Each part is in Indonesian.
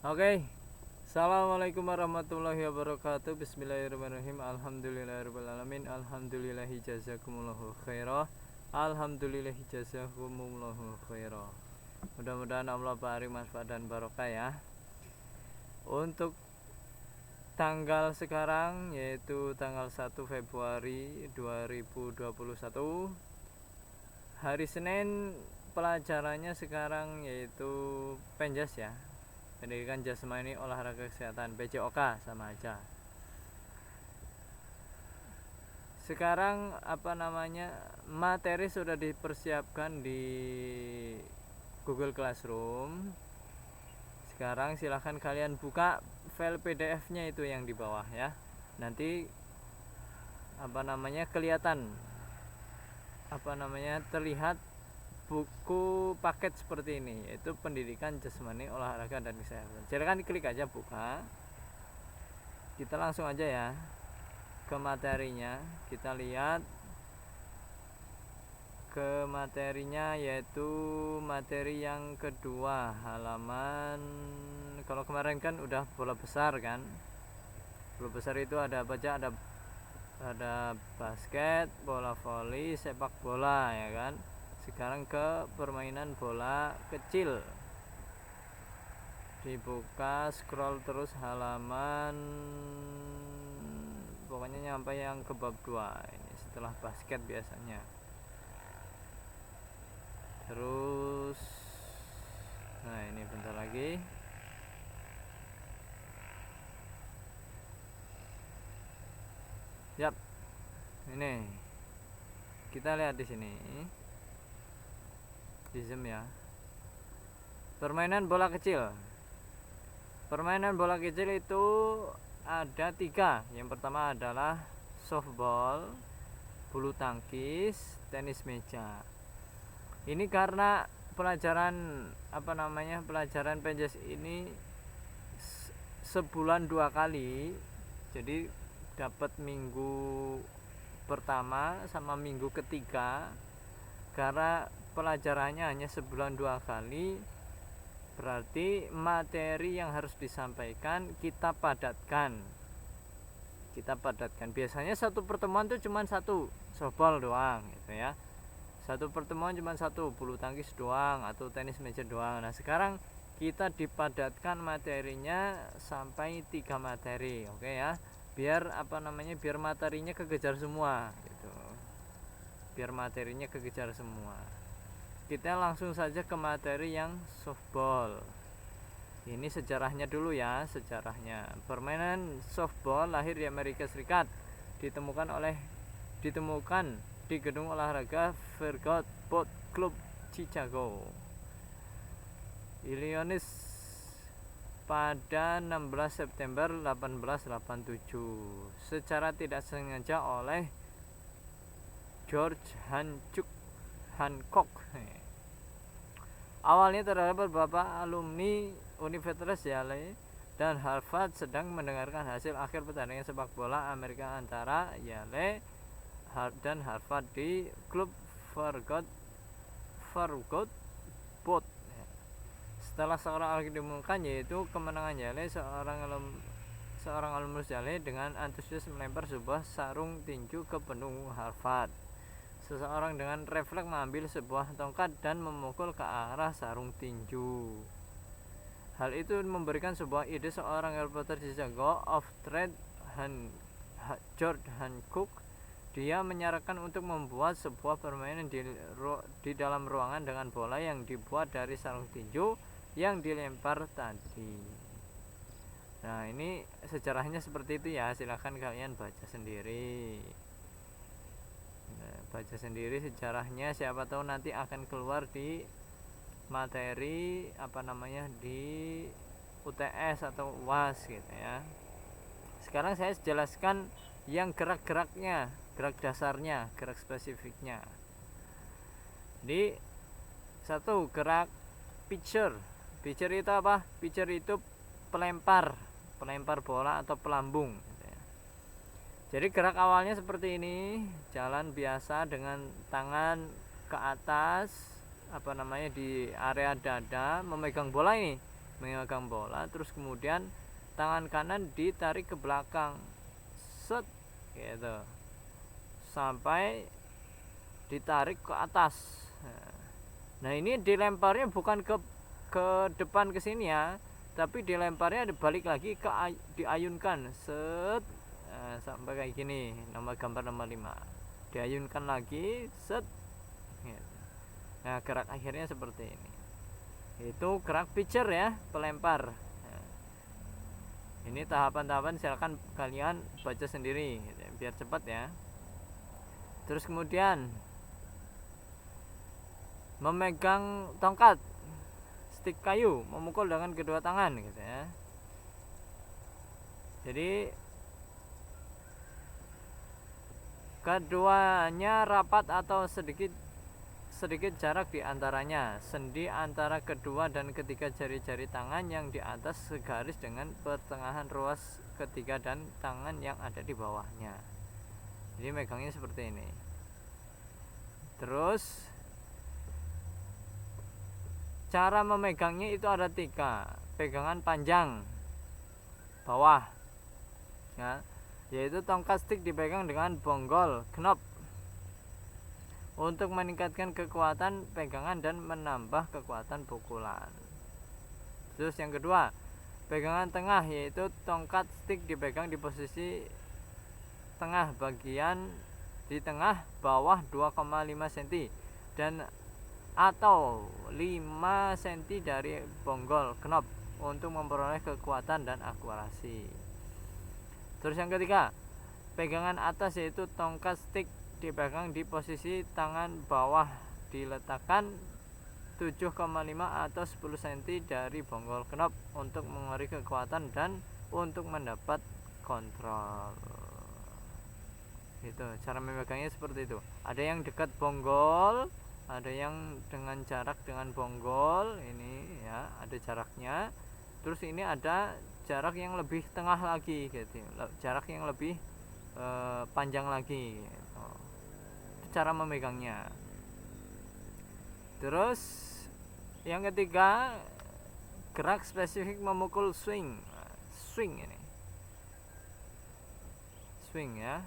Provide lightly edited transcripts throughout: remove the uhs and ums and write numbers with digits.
Oke. Assalamualaikum warahmatullahi wabarakatuh. Bismillahirrahmanirrahim. Alhamdulillahirrahmanirrahim. Alhamdulillahi jazakumullahu khairah. Alhamdulillahi jazakumullahu khairah. Mudah-mudahan Allah beri manfaat dan barokah ya. Untuk tanggal sekarang yaitu tanggal 1 Februari 2021, hari Senin, pelajarannya sekarang yaitu Penjas ya, pendidikan jasmani olahraga kesehatan, PJOK sama aja. Sekarang materi sudah dipersiapkan di Google Classroom. Sekarang silahkan kalian buka file PDF-nya itu yang di bawah ya. Nanti kelihatan terlihat buku paket seperti ini, yaitu pendidikan jasmani olahraga dan kesehatan. Silakan klik aja buka. Kita langsung aja ya ke materinya. Kita lihat ke materinya, yaitu materi yang kedua, halaman, kalau kemarin kan udah bola besar kan. Bola besar itu ada apa aja? Ada basket, bola voli, sepak bola ya kan. Sekarang ke permainan bola kecil. Dibuka, scroll terus halaman, pokoknya nyampe yang ke bab 2. Ini setelah basket biasanya. Terus nah ini bentar lagi. Yap. Ini kita lihat di sini. Di zoom ya. Permainan bola kecil. Permainan bola kecil itu ada 3. Yang pertama adalah softball, bulu tangkis, tenis meja. Ini karena pelajaran pelajaran Penjas ini sebulan 2 kali. Jadi dapat minggu pertama sama minggu ketiga. Karena pelajarannya hanya sebulan 2 kali, berarti materi yang harus disampaikan kita padatkan. Biasanya satu pertemuan itu cuma satu softball doang gitu ya. Satu pertemuan cuma satu, bulu tangkis doang atau tenis meja doang. Nah sekarang kita dipadatkan materinya sampai 3 materi, oke ya. Biar biar materinya kekejar semua gitu. Kita langsung saja ke materi yang softball. Ini sejarahnya dulu ya, Permainan softball lahir di Amerika Serikat, ditemukan di gedung olahraga Farragut Boat Club Chicago, Illinois pada 16 September 1887 secara tidak sengaja oleh George Hancock. Awalnya terdapat beberapa alumni Universitas Yale dan Harvard sedang mendengarkan hasil akhir pertandingan sepak bola Amerika antara Yale dan Harvard di klub Farragut Boat. Setelah seorang alumni diumumkan, yaitu kemenangan Yale, seorang alumnus Yale dengan antusias melempar sebuah sarung tinju ke pendukung Harvard. Seseorang dengan refleks mengambil sebuah tongkat dan memukul ke arah sarung tinju. Hal itu memberikan sebuah ide seorang reporter di Chicago of Trade, George Hancock. Dia menyarankan untuk membuat sebuah permainan di dalam ruangan dengan bola yang dibuat dari sarung tinju yang dilempar tadi. Nah ini sejarahnya seperti itu ya. Silahkan kalian baca sendiri. Sejarahnya, siapa tahu nanti akan keluar di materi di UTS atau UAS gitu ya. Sekarang saya jelaskan yang gerak-geraknya, gerak dasarnya, gerak spesifiknya. Di 1, gerak pitcher. Pitcher itu apa? Pitcher itu pelempar bola atau pelambung. Jadi gerak awalnya seperti ini, jalan biasa dengan tangan ke atas, di area dada, memegang bola ini. memegang bola, terus kemudian tangan kanan ditarik ke belakang, set gitu, sampai ditarik ke atas. Nah ini dilemparnya bukan ke depan ke sini ya, tapi dilemparnya balik lagi diayunkan, set, sampai kayak gini. Gambar nomor 5 diayunkan lagi, set gitu. Nah gerak akhirnya seperti ini. Itu gerak pitcher ya, pelempar. Nah, ini tahapan-tahapan silakan kalian baca sendiri biar cepat ya. Terus kemudian memegang tongkat, stik kayu, memukul dengan kedua tangan gitu ya. Jadi keduanya rapat atau sedikit jarak di antaranya. Sendi antara kedua dan ketiga jari-jari tangan yang di atas segaris dengan pertengahan ruas ketiga dan tangan yang ada di bawahnya. Jadi megangnya seperti ini. Terus cara memegangnya itu ada 3. Pegangan panjang bawah ya, yaitu tongkat stik dipegang dengan bonggol knob untuk meningkatkan kekuatan pegangan dan menambah kekuatan pukulan. Terus yang kedua, pegangan tengah, yaitu tongkat stik dipegang di posisi tengah, bagian di tengah bawah 2,5 cm dan atau 5 cm dari bonggol knob untuk memperoleh kekuatan dan akurasi. Terus yang ketiga, pegangan atas, yaitu tongkat stik dipegang di posisi tangan bawah, diletakkan 7,5 atau 10 cm dari bonggol knob untuk memberi kekuatan dan untuk mendapat kontrol. Itu cara memegangnya seperti itu. Ada yang dekat bonggol, ada yang dengan jarak dengan bonggol ini ya, ada jaraknya. Terus ini ada jarak yang lebih tengah lagi gitu, jarak yang lebih panjang lagi gitu. Cara memegangnya. Terus yang ketiga, gerak spesifik memukul swing ini, swing ya.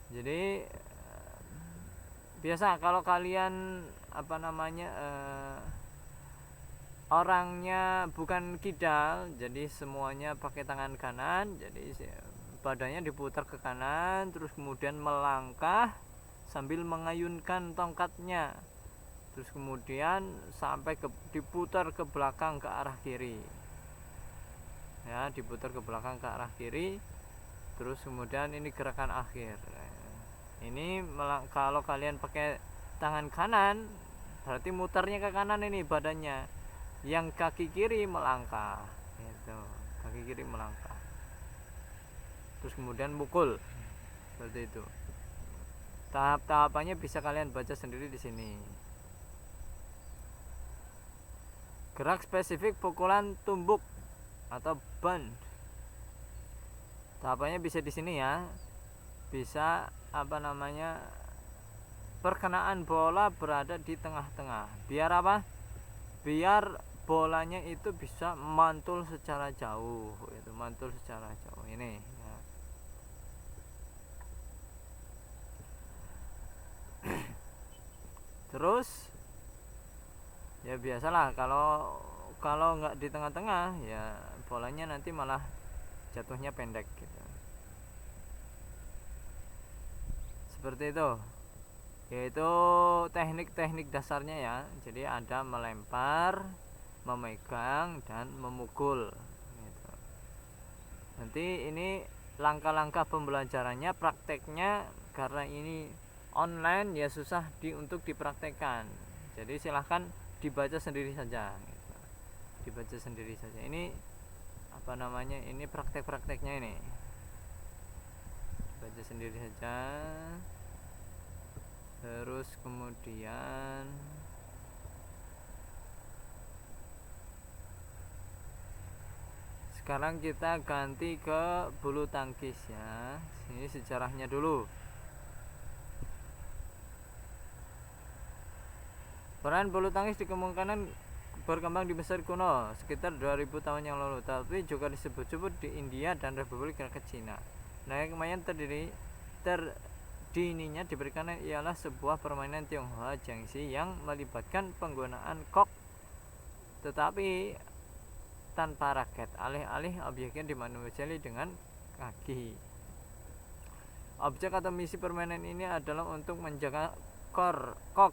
Jadi biasa kalau kalian orangnya bukan kidal, jadi semuanya pakai tangan kanan, jadi badannya diputar ke kanan, terus kemudian melangkah sambil mengayunkan tongkatnya, terus kemudian sampai diputar ke belakang ke arah kiri ya, diputar ke belakang ke arah kiri. Terus kemudian ini gerakan akhir. Ini kalau kalian pakai tangan kanan berarti mutarnya ke kanan ini badannya, yang kaki kiri melangkah gitu, kaki kiri melangkah, terus kemudian mukul seperti itu. Tahap-tahapannya bisa kalian baca sendiri di sini. Gerak spesifik pukulan tumbuk atau bunt, tahapannya bisa di sini ya. Bisa perkenaan bola berada di tengah-tengah. Biar apa? Biar bolanya itu bisa mantul secara jauh, itu mantul secara jauh ini ya. Terus ya biasalah kalau nggak di tengah-tengah ya bolanya nanti malah jatuhnya pendek gitu. Seperti itu, yaitu teknik-teknik dasarnya ya. Jadi ada melempar, memegang, dan memukul gitu. Nanti ini langkah-langkah pembelajarannya, prakteknya karena ini online ya susah untuk dipraktekkan. Jadi silahkan dibaca sendiri saja gitu. Dibaca sendiri saja. Ini ini praktek-prakteknya ini. Baca sendiri saja. Terus kemudian sekarang kita ganti ke bulu tangkis ya. Ini sejarahnya dulu. Permainan bulu tangkis dikemungkinan berkembang di Mesir kuno sekitar 2000 tahun yang lalu, tapi juga disebut-sebut di India dan Republik Rakyat Cina. Nah, yang kemarin terdininya diberikan ialah sebuah permainan Tionghoa Jiangxi yang melibatkan penggunaan kok tetapi tanpa raket. Alih-alih objeknya dimanusiai dengan kaki. Objek atau misi permainan ini adalah untuk menjaga kok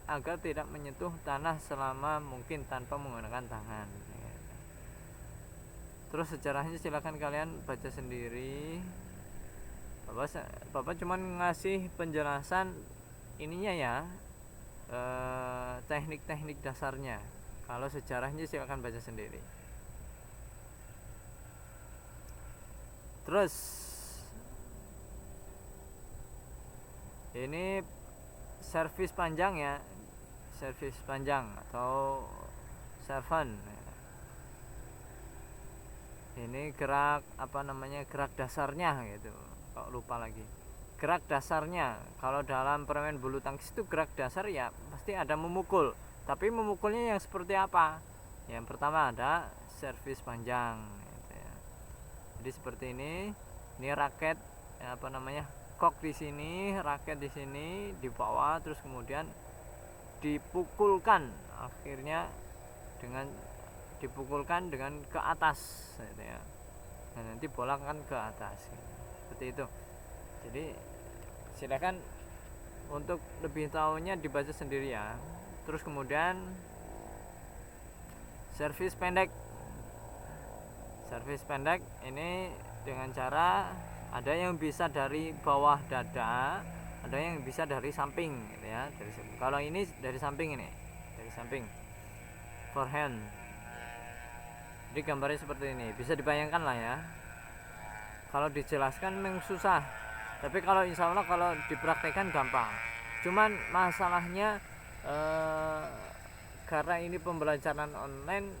agar tidak menyentuh tanah selama mungkin tanpa menggunakan tangan. Terus sejarahnya silakan kalian baca sendiri. Bapak cuman ngasih penjelasan ininya ya, teknik-teknik dasarnya. Kalau sejarahnya silakan baca sendiri. Terus ini servis panjang ya, servis panjang atau servan. Ini gerak gerak dasarnya gitu. Kok lupa lagi. Gerak dasarnya kalau dalam permain bulu tangkis itu gerak dasar ya pasti ada memukul. Tapi memukulnya yang seperti apa? Yang pertama ada servis panjang gitu ya. Jadi seperti ini raket kok di sini, raket di sini di bawah, terus kemudian dipukulkan dengan ke atas gitu ya. Dan nanti bola kan ke atas gitu. Seperti itu. Jadi silakan untuk lebih tahunya dibaca sendiri ya. Terus kemudian servis pendek ini dengan cara ada yang bisa dari bawah dada, ada yang bisa dari samping gitu ya. Kalau ini dari samping forehand. Jadi gambarnya seperti ini, bisa dibayangkan lah ya. Kalau dijelaskan memang susah, tapi kalau insya Allah kalau dipraktekkan gampang. Cuman masalahnya karena ini pembelajaran online,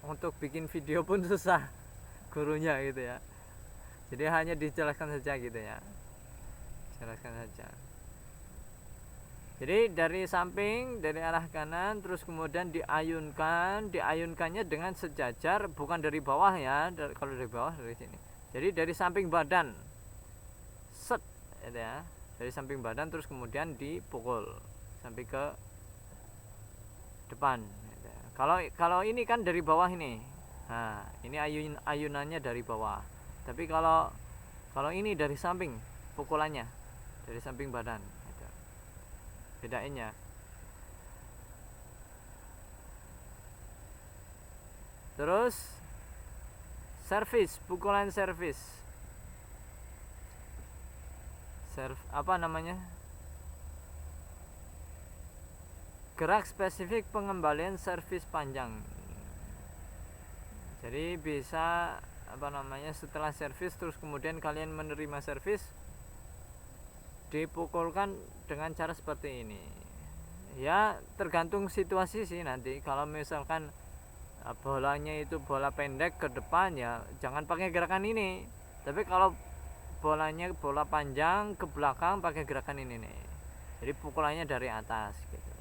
untuk bikin video pun susah gurunya gitu ya. Jadi hanya dijelaskan saja gitu ya. Jadi dari samping, dari arah kanan, terus kemudian diayunkannya dengan sejajar, bukan dari bawah ya. Kalau dari bawah dari sini. Jadi dari samping badan, set gitu ya. Dari samping badan terus kemudian dipukul sampai ke depan. Gitu. Kalau ini kan dari bawah ini. Nah, ini ayunannya dari bawah. Tapi kalau ini dari samping, pukulannya dari samping badan. Gitu. Bedainnya. Terus pukulan servis. Gerak spesifik pengembalian servis panjang. Jadi bisa setelah servis terus kemudian kalian menerima servis, dipukulkan dengan cara seperti ini. Ya tergantung situasi sih nanti. Kalau misalkan bolanya itu bola pendek ke depan ya jangan pakai gerakan ini. Tapi kalau bolanya bola panjang ke belakang pakai gerakan ini nih. Jadi pukulannya dari atas gitu.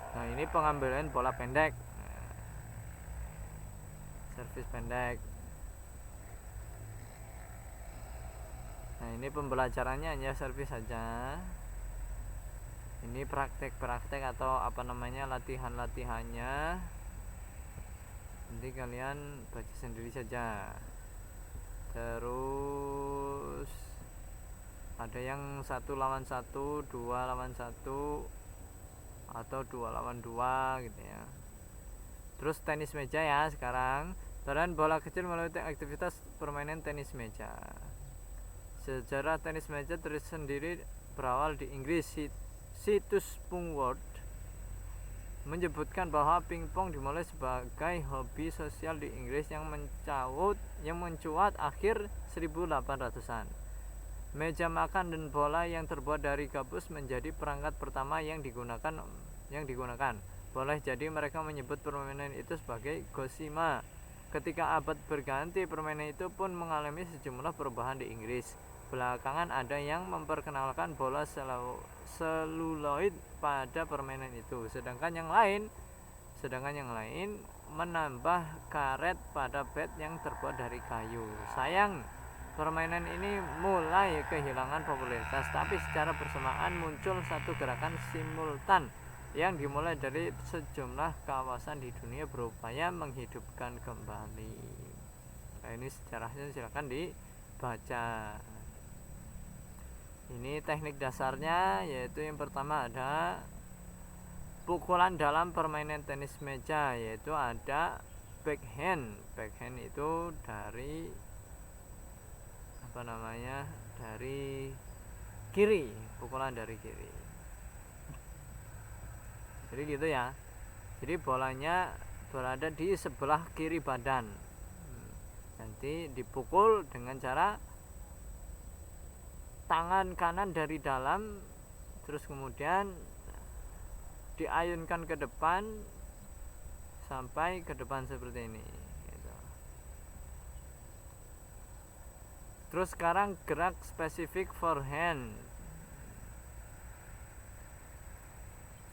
Nah, ini pengambilan bola pendek. Servis pendek. Nah, ini pembelajarannya hanya servis saja. Ini praktek-praktek atau latihan-latihannya. Nanti kalian baca sendiri saja. Terus ada yang 1 lawan 1, 2 lawan 1, atau 2 lawan 2 gitu ya. Terus tenis meja ya sekarang. Permainan bola kecil melalui aktivitas permainan tenis meja. Sejarah tenis meja tersendiri berawal di Inggris. Situs Pungworld menyebutkan bahwa pingpong dimulai sebagai hobi sosial di Inggris yang mencuat akhir 1800-an. Meja makan dan bola yang terbuat dari gabus menjadi perangkat pertama yang digunakan. Boleh jadi mereka menyebut permainan itu sebagai gosima. Ketika abad berganti, permainan itu pun mengalami sejumlah perubahan di Inggris. Belakangan ada yang memperkenalkan bola seluloid pada permainan itu, sedangkan yang lain menambah karet pada bat yang terbuat dari kayu. Sayang, permainan ini mulai kehilangan popularitas, tapi secara bersamaan muncul satu gerakan simultan yang dimulai dari sejumlah kawasan di dunia berupaya menghidupkan kembali. Nah, ini sejarahnya silakan dibaca. Ini teknik dasarnya, yaitu yang pertama ada pukulan dalam permainan tenis meja, yaitu ada backhand. Backhand itu dari dari kiri, pukulan dari kiri. Jadi gitu ya. Jadi bolanya berada di sebelah kiri badan. Nanti dipukul dengan cara tangan kanan dari dalam, terus kemudian diayunkan ke depan sampai ke depan seperti ini gitu. Terus sekarang gerak spesifik forehand.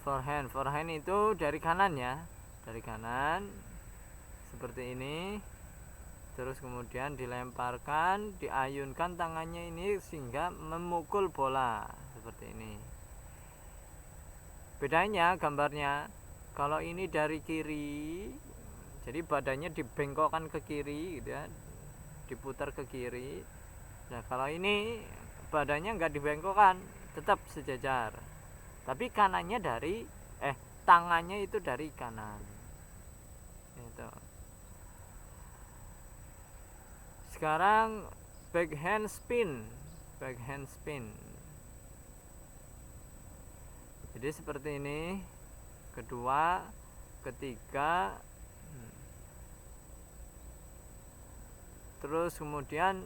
Forehand itu dari kanan ya, dari kanan seperti ini. Terus kemudian dilemparkan, diayunkan tangannya ini sehingga memukul bola seperti ini. Bedanya gambarnya, kalau ini dari kiri, jadi badannya dibengkokkan ke kiri gitu ya, diputar ke kiri. Nah, kalau ini badannya enggak dibengkokkan, tetap sejajar. Tapi kanannya tangannya itu dari kanan. Gitu. Sekarang backhand spin. Jadi seperti ini. Kedua, ketiga. Terus kemudian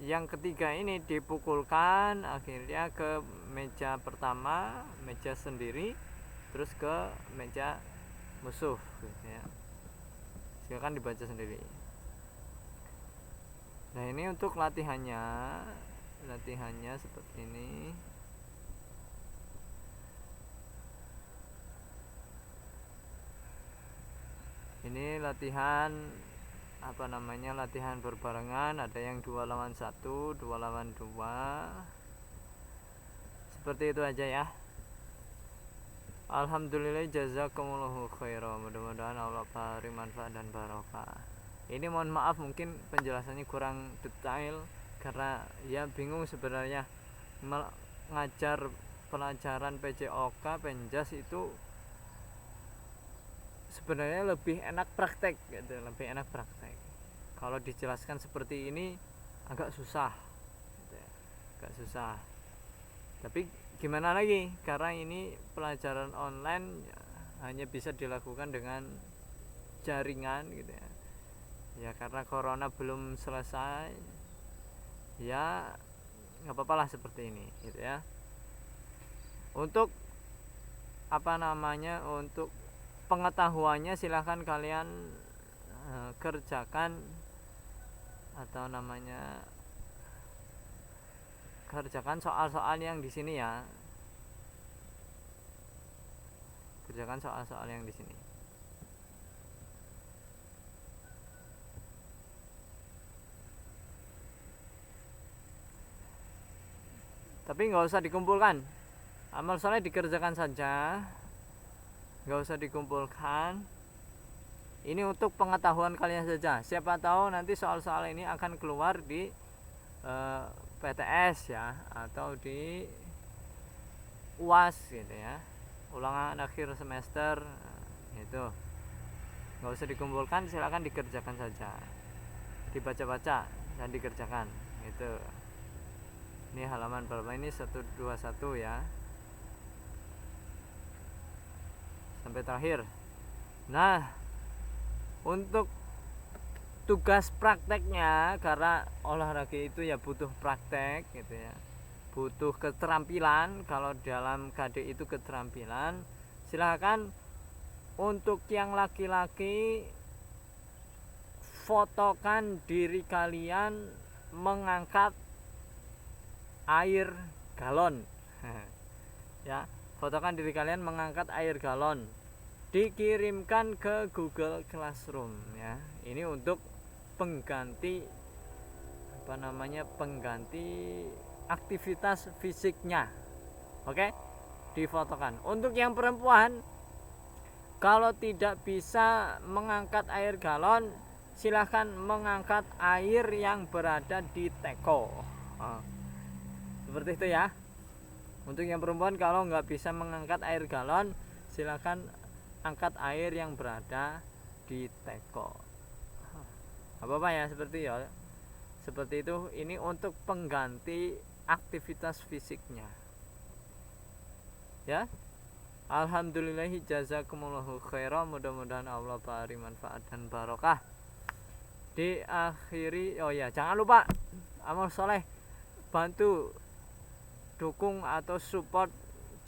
yang ketiga ini dipukulkan akhirnya ke meja pertama, meja sendiri, terus ke meja musuh gitu ya. Silakan dibaca sendiri. Nah, ini untuk latihannya seperti ini. Ini latihan latihan berbarengan, ada yang 2 lawan 1, 2 lawan 2. Seperti itu aja ya. Alhamdulillah, jazakumullahu khairan. Mudah-mudahan Allah beri manfaat dan barokah. Ini mohon maaf mungkin penjelasannya kurang detail karena ya bingung sebenarnya mengajar pelajaran PJOK Penjas itu sebenarnya lebih enak praktek gitu, Kalau dijelaskan seperti ini agak susah gitu ya. Tapi gimana lagi, karena ini pelajaran online hanya bisa dilakukan dengan jaringan gitu ya. Ya karena corona belum selesai, ya nggak apa-apa lah seperti ini gitu ya. Untuk untuk pengetahuannya silahkan kalian kerjakan soal-soal yang di sini ya. Kerjakan soal-soal yang di sini. Tapi nggak usah dikumpulkan, amal soleh dikerjakan saja, nggak usah dikumpulkan. Ini untuk pengetahuan kalian saja. Siapa tahu nanti soal-soal ini akan keluar di PTS ya, atau di UAS gitu ya, ulangan akhir semester gitu. Nggak usah dikumpulkan, silakan dikerjakan saja, dibaca-baca dan dikerjakan gitu. Ini halaman berapa ini? 121 ya, sampai terakhir. Nah, untuk tugas prakteknya, karena olahraga itu ya butuh praktek gitu ya, butuh keterampilan. Kalau dalam KD itu keterampilan, silakan untuk yang laki-laki fotokan diri kalian mengangkat air galon. Ya, fotokan diri kalian mengangkat air galon, dikirimkan ke Google Classroom ya. Ini untuk pengganti pengganti aktivitas fisiknya. Oke, difotokan. Untuk yang perempuan, kalau tidak bisa mengangkat air galon, silahkan mengangkat air yang berada di teko. Seperti itu ya. Untuk yang perempuan, kalau nggak bisa mengangkat air galon, silahkan angkat air yang berada di teko. Apa ya, seperti itu. Ini untuk pengganti aktivitas fisiknya ya. Alhamdulillahi jazakumullahu khairan. Mudah-mudahan Allah beri manfaat dan barokah. Diakhiri, oh ya, jangan lupa amal soleh, bantu dukung atau support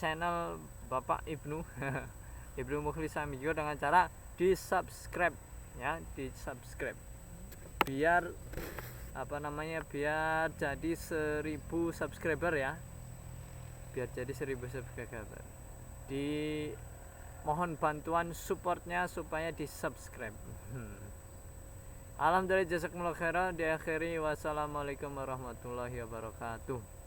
channel Bapak Ibnu Ibnu Mukhlis Samidjo dengan cara di subscribe ya, di subscribe biar biar jadi 1000 subscriber ya, biar jadi 1000 subscriber. Di mohon bantuan supportnya supaya di subscribe. Alhamdulillah jazakumullah khairan. Diakhiri wassalamualaikum warahmatullahi wabarakatuh.